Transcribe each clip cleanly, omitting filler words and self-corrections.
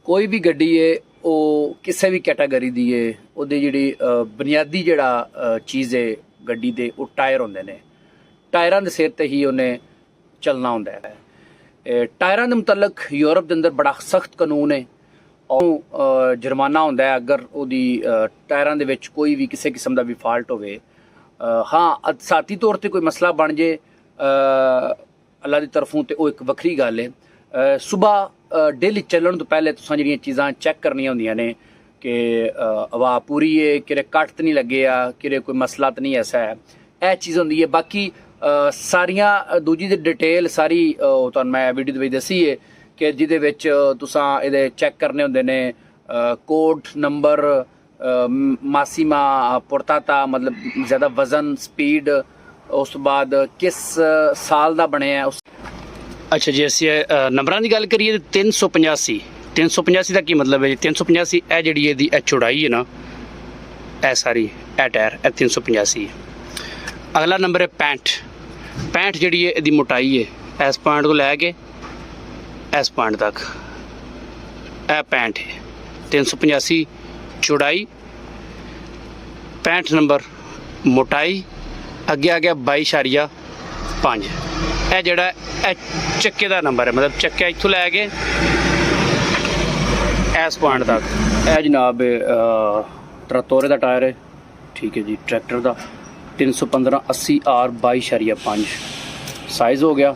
कोई भी गड्डी है वो किसी भी कैटागरी दी है ਉਹਦੀ ਜਿਹੜੀ ਬੁਨਿਆਦੀ ਜਿਹੜਾ ਚੀਜ਼ ਹੈ ਗੱਡੀ ਦੇ ਉਹ ਟਾਇਰ ਹੁੰਦੇ ਨੇ। ਟਾਇਰਾਂ ਦੇ ਸਿਰ ਤੇ ਹੀ ਉਹਨੇ ਚੱਲਣਾ ਹੁੰਦਾ ਹੈ। ਟਾਇਰਾਂ ਦੇ ਮੁਤਲਕ ਯੂਰਪ ਦੇ ਅੰਦਰ ਬੜਾ ਸਖਤ ਕਾਨੂੰਨ ਹੈ। ਉਹ ਜੁਰਮਾਨਾ ਹੁੰਦਾ ਹੈ ਅਗਰ ਉਹਦੀ ਟਾਇਰਾਂ ਦੇ ਵਿੱਚ ਕੋਈ ਵੀ ਕਿਸੇ ਕਿਸਮ ਦਾ ਵੀ ਫਾਲਟ ਹੋਵੇ। ਹਾਂ ਸਾਤੀ ਤੌਰ ਤੇ ਕੋਈ ਮਸਲਾ ਬਣ ਜੇ ਅੱਲਾ ਦੀ ਤਰਫੋਂ ਤੇ ਉਹ ਇੱਕ ਵੱਖਰੀ ਗੱਲ ਹੈ। ਸੁਬਾਹ ਡੇਲੀ ਚੱਲਣ ਤੋਂ ਪਹਿਲੇ ਤੁਸੀਂ ਜਿਹੜੀਆਂ ਚੀਜ਼ਾਂ ਚੈੱਕ ਕਰਨੀਆਂ ਹੁੰਦੀਆਂ ਨੇ ਕਿ ਹਵਾ ਪੂਰੀ ਹੈ, ਕਿਰੇ ਕੱਟ ਤਾਂ ਨਹੀਂ ਲੱਗੇ ਆ, ਕਿਰੇ ਕੋਈ ਮਸਲਾ ਤਾਂ ਨਹੀਂ ਐਸਾ ਹੈ। ਇਹ ਚੀਜ਼ ਹੁੰਦੀ ਹੈ। ਬਾਕੀ ਸਾਰੀਆਂ ਦੂਜੀ ਦੀ ਡਿਟੇਲ ਸਾਰੀ ਤੁਹਾਨੂੰ ਮੈਂ ਵੀਡੀਓ ਦੇ ਵਿੱਚ ਦੱਸੀ ਹੈ ਕਿ ਜਿਹਦੇ ਵਿੱਚ ਤੁਸੀਂ ਇਹਦੇ ਚੈੱਕ ਕਰਨੇ ਹੁੰਦੇ ਨੇ ਕੋਡ ਨੰਬਰ, ਮਾਸੀਮਾ ਪੁਰਤਾਤਾ ਮਤਲਬ ਜ਼ਿਆਦਾ ਵਜ਼ਨ, ਸਪੀਡ, ਉਸ ਤੋਂ ਬਾਅਦ ਕਿਸ ਸਾਲ ਦਾ ਬਣਿਆ। ਅੱਛਾ ਜੀ, ਅਸੀਂ ਨੰਬਰਾਂ ਦੀ ਗੱਲ ਕਰੀਏ ਤਾਂ 385 ਦਾ ਕੀ ਮਤਲਬ ਹੈ ਜੀ? 385 ਇਹ ਜਿਹੜੀ ਇਹਦੀ ਇਹ ਚੌੜਾਈ ਹੈ ਨਾ, ਇਹ ਸਾਰੀ ਇਹ ਟਾਇਰ ਇਹ 385। ਅਗਲਾ ਨੰਬਰ ਹੈ 65 ਜਿਹੜੀ ਹੈ ਇਹਦੀ ਮੋਟਾਈ ਹੈ ਇਸ ਪੁਆਇੰਟ ਤੋਂ ਲੈ ਕੇ ਇਸ ਪੁਆਇੰਟ ਤੱਕ, ਇਹ 65 ਹੈ। 385 ਚੌੜਾਈ, 65 ਨੰਬਰ ਮੋਟਾਈ, ਅੱਗੇ ਆ ਗਿਆ 22.5। ਇਹ ਜਿਹੜਾ ਇਹ ਚੱਕੇ ਦਾ ਨੰਬਰ ਹੈ, ਮਤਲਬ ਚੱਕੇ ਇੱਥੋਂ ਲੈ ਕੇ ਇਸ ਪੁਆਇੰਟ ਤੱਕ। ਇਹ ਜਨਾਬ ਟਰੈਕਟਰ ਦਾ ਟਾਇਰ ਹੈ, ਠੀਕ ਹੈ ਜੀ, ਟਰੈਕਟਰ ਦਾ 315/80R 22.5 ਸਾਈਜ਼ ਹੋ ਗਿਆ।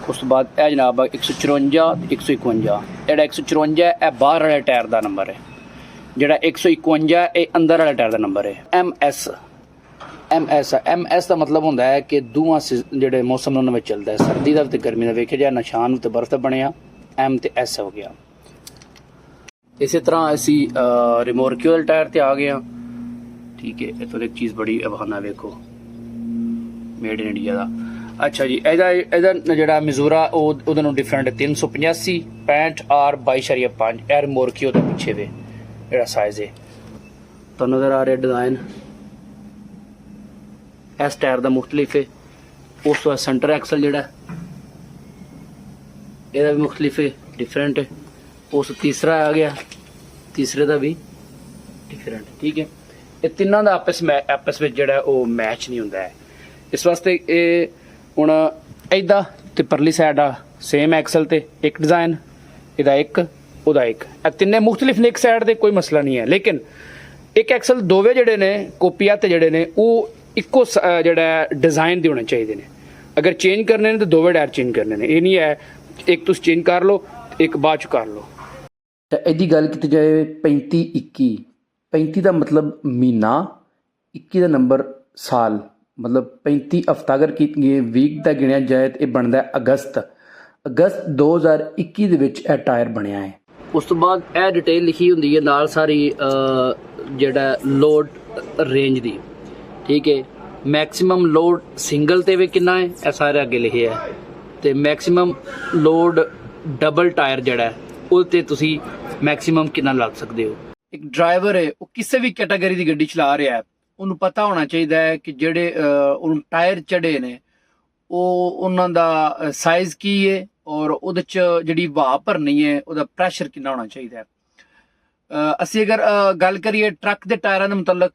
ਉਸ ਤੋਂ ਬਾਅਦ ਇਹ ਜਨਾਬ 154 151। ਜਿਹੜਾ 154 ਇਹ ਬਾਹਰ ਵਾਲੇ ਟਾਇਰ ਦਾ ਨੰਬਰ ਹੈ, ਜਿਹੜਾ 151 ਇਹ ਅੰਦਰ ਵਾਲੇ ਟਾਇਰ ਦਾ ਨੰਬਰ ਹੈ। MS ਦਾ ਮਤਲਬ ਹੁੰਦਾ ਹੈ ਕਿ ਦੋਵਾਂ ਜਿਹੜੇ ਮੌਸਮ ਉਹਨਾਂ ਵਿੱਚ ਚੱਲਦਾ ਹੈ, ਸਰਦੀ ਦਾ ਤੇ ਗਰਮੀ ਦਾ। ਵੇਖਿਆ ਜਾਏ ਨਿਸ਼ਾਨ ਤੇ ਬਰਫ਼ ਦਾ ਬਣਿਆ M ਤੇ S ਹੋ ਗਿਆ। ਇਸੇ ਤਰ੍ਹਾਂ ਅਸੀਂ ਰਿਮੋਰਕਿਊਅਲ ਟਾਇਰ ਤੇ ਆ ਗਏ ਹਾਂ, ਠੀਕ ਹੈ। ਇੱਥੋਂ ਦੀ ਇੱਕ ਚੀਜ਼ ਬੜੀ ਅਵਾਨਾ ਵੇਖੋ, ਮੇਡ ਇਨ ਇੰਡੀਆ ਦਾ। ਅੱਛਾ ਜੀ, ਇਹਦਾ ਜਿਹੜਾ ਮਜ਼ੂਰਾ ਉਹਦੇ ਨੂੰ ਡਿਫਰੈਂਟ ਹੈ। 385 65R 22.5 ਇਹ ਰਿਮੋਰਕਿਊ ਦੇ ਪਿੱਛੇ ਵੇ ਜਿਹੜਾ ਸਾਈਜ਼ ਹੈ ਤੁਹਾਨੂੰ ਨਜ਼ਰ ਆ ਰਿਹਾ। ਡਿਜ਼ਾਈਨ ਇਸ ਟਾਇਰ ਦਾ ਮੁਖਤਲਿਫ ਹੈ। ਉਸ ਤੋਂ ਸੈਂਟਰ ਐਕਸਲ ਜਿਹੜਾ ਇਹਦਾ ਵੀ ਮੁਖਤਲਿਫ ਹੈ, ਡਿਫਰੈਂਟ ਹੈ। ਉਸ ਤੀਸਰਾ ਆ ਗਿਆ, ਤੀਸਰੇ ਦਾ ਵੀ ਡਿਫਰੈਂਟ, ਠੀਕ ਹੈ। ਇਹ ਤਿੰਨਾਂ ਦਾ ਆਪਸ ਵਿੱਚ ਜਿਹੜਾ ਉਹ ਮੈਚ ਨਹੀਂ ਹੁੰਦਾ ਹੈ। ਇਸ ਵਾਸਤੇ ਇਹ ਹੁਣ ਇੱਦਾਂ ਤੇ ਪਰਲੀ ਸਾਈਡ ਆ ਸੇਮ ਐਕਸਲ ਤੇ ਇੱਕ ਡਿਜ਼ਾਈਨ, ਇਹਦਾ ਇੱਕ ਉਹਦਾ ਇੱਕ, ਇਹ ਤਿੰਨੇ ਮੁਖਤਲਿਫ ਨੇ ਇੱਕ ਸਾਈਡ ਤੇ, ਕੋਈ ਮਸਲਾ ਨਹੀਂ ਹੈ। ਲੇਕਿਨ ਇੱਕ ਐਕਸਲ ਦੋਵੇਂ ਜਿਹੜੇ ਨੇ ਕੋਪੀਆ ਤੇ ਜਿਹੜੇ ਨੇ ਉਹ ਇੱਕੋ ਜਿਹੜਾ ਡਿਜ਼ਾਈਨ ਦੇ ਹੋਣੇ ਚਾਹੀਦੇ ਨੇ। ਅਗਰ ਚੇਂਜ ਕਰਨੇ ਨੇ ਤਾਂ ਦੋਵੇਂ ਟਾਇਰ ਚੇਂਜ ਕਰਨੇ ਨੇ। ਇਹ ਨਹੀਂ ਹੈ ਇੱਕ ਤੁਸੀਂ ਚੇਂਜ ਕਰ ਲਓ ਇੱਕ ਬਾਅਦ ਚ ਕਰ ਲਓ। ਤਾਂ ਇਹਦੀ ਗੱਲ ਕੀਤੀ ਜਾਏ 35-21 ਦਾ ਮਤਲਬ ਮਹੀਨਾ, 21 ਦਾ ਨੰਬਰ ਸਾਲ, ਮਤਲਬ 35 ਹਫ਼ਤਾ ਅਗਰ ਵੀਕ ਦਾ ਗਿਣਿਆ ਜਾਏ ਤਾਂ ਇਹ ਬਣਦਾ ਅਗਸਤ 2021 ਦੇ ਵਿੱਚ ਇਹ ਟਾਇਰ ਬਣਿਆ ਹੈ। ਉਸ ਤੋਂ ਬਾਅਦ ਇਹ ਡਿਟੇਲ ਲਿਖੀ ਹੁੰਦੀ ਹੈ ਨਾਲ ਸਾਰੀ ਜਿਹੜਾ ਲੋਡ ਰੇਂਜ ਦੀ, ਠੀਕ ਹੈ। ਮੈਕਸਿਮਮ ਲੋਡ ਸਿੰਗਲ ਤੇ ਵੀ ਕਿੰਨਾ ਹੈ ਇਹ ਸਾਰੇ ਅੱਗੇ ਲਿਖਿਆ ਹੈ, ਤੇ ਮੈਕਸਿਮਮ ਲੋਡ ਡਬਲ ਟਾਇਰ ਜਿਹੜਾ ਉਹਦੇ ਤੇ ਤੁਸੀਂ ਮੈਕਸਿਮਮ ਕਿੰਨਾ ਲੱਗ ਸਕਦੇ ਹੋ। ਇੱਕ ਡਰਾਈਵਰ ਹੈ ਉਹ ਕਿਸੇ ਵੀ ਕੈਟਾਗਰੀ ਦੀ ਗੱਡੀ ਚਲਾ ਰਿਹਾ ਹੈ, ਉਹਨੂੰ ਪਤਾ ਹੋਣਾ ਚਾਹੀਦਾ ਹੈ ਕਿ ਜਿਹੜੇ ਉਹਨੂੰ ਟਾਇਰ ਚੜੇ ਨੇ ਉਹ ਉਹਨਾਂ ਦਾ ਸਾਈਜ਼ ਕੀ ਹੈ ਔਰ ਉਹਦੇ 'ਚ ਜਿਹੜੀ ਹਵਾ ਭਰਨੀ ਹੈ ਉਹਦਾ ਪ੍ਰੈਸ਼ਰ ਕਿੰਨਾ ਹੋਣਾ ਚਾਹੀਦਾ ਹੈ। ਅਸੀਂ ਅਗਰ ਗੱਲ ਕਰੀਏ ਟਰੱਕ ਦੇ ਟਾਇਰਾਂ ਦੇ ਮੁਤਲਕ,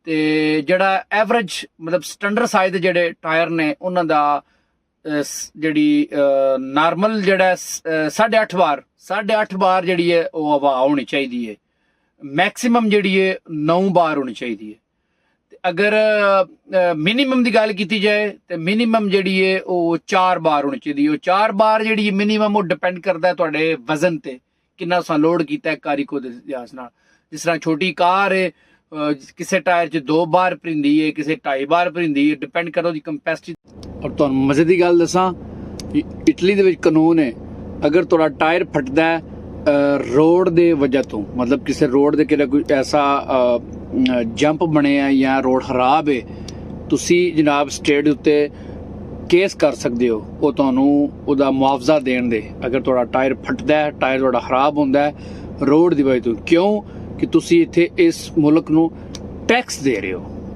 ਤੇ ਜਿਹੜਾ ਐਵਰੇਜ ਮਤਲਬ ਸਟੈਂਡਰਡ ਸਾਈਜ਼ ਦੇ ਜਿਹੜੇ ਟਾਇਰ ਨੇ ਉਹਨਾਂ ਦਾ ਜਿਹੜੀ ਨਾਰਮਲ ਜਿਹੜਾ 8.5 ਬਾਰ ਜਿਹੜੀ ਹੈ ਉਹ ਹਵਾ ਹੋਣੀ ਚਾਹੀਦੀ ਹੈ। ਮੈਕਸਿਮਮ ਜਿਹੜੀ ਹੈ 9 ਬਾਰ ਹੋਣੀ ਚਾਹੀਦੀ ਹੈ। ਤੇ ਅਗਰ ਮਿਨੀਮਮ ਦੀ ਗੱਲ ਕੀਤੀ ਜਾਏ ਤੇ ਮਿਨੀਮਮ ਜਿਹੜੀ ਹੈ ਉਹ 4 ਬਾਰ ਹੋਣੀ ਚਾਹੀਦੀ ਹੈ। ਉਹ 4 ਬਾਰ ਜਿਹੜੀ ਮਿਨੀਮਮ ਉਹ ਡਿਪੈਂਡ ਕਰਦਾ ਤੁਹਾਡੇ ਵਜ਼ਨ ਤੇ, ਕਿੰਨਾ ਤੁਸੀਂ ਲੋਡ ਕੀਤਾ ਹੈ ਕਾਰੀਕੋ ਦੇ ਲਿਹਾਜ਼ ਨਾਲ। ਜਿਸ ਤਰ੍ਹਾਂ ਛੋਟੀ ਕਾਰ ਹੈ ਕਿਸੇ ਟਾਇਰ 'ਚ 2 ਬਾਰ ਭਰਿੰਦੀ ਹੈ, ਕਿਸੇ 2.5 ਬਾਰ ਭਰਿੰਦੀ ਹੈ, ਡਿਪੈਂਡ ਕਰੋ ਦੀ ਕੰਪੈਸਿਟੀ। ਔਰ ਤੁਹਾਨੂੰ ਮਜ਼ੇ ਦੀ ਗੱਲ ਦੱਸਾਂ, ਇਟਲੀ ਦੇ ਵਿੱਚ ਕਾਨੂੰਨ ਹੈ ਅਗਰ ਤੁਹਾਡਾ ਟਾਇਰ ਫਟਦਾ ਹੈ ਰੋਡ ਦੇ ਵਜ੍ਹਾ ਤੋਂ, ਮਤਲਬ ਕਿਸੇ ਰੋਡ ਦੇ ਕਿਹੜਾ ਕੋਈ ਐਸਾ ਜੰਪ ਬਣਿਆ ਜਾਂ ਰੋਡ ਖਰਾਬ ਹੈ, ਤੁਸੀਂ ਜਨਾਬ ਸਟੇਟ ਦੇ ਉੱਤੇ ਕੇਸ ਕਰ ਸਕਦੇ ਹੋ। ਉਹ ਤੁਹਾਨੂੰ ਉਹਦਾ ਮੁਆਵਜ਼ਾ ਦੇਣ ਦੇ। ਅਗਰ ਤੁਹਾਡਾ ਟਾਇਰ ਫਟਦਾ ਹੈ, ਟਾਇਰ ਤੁਹਾਡਾ ਖਰਾਬ ਹੁੰਦਾ ਹੈ ਰੋਡ ਦੀ ਵਜ੍ਹਾ ਤੋਂ, ਕਿਉਂ ਕਿ ਤੁਸੀਂ ਇੱਥੇ ਇਸ ਮੁਲਕ ਨੂੰ ਟੈਕਸ ਦੇ ਰਹੇ ਹੋ।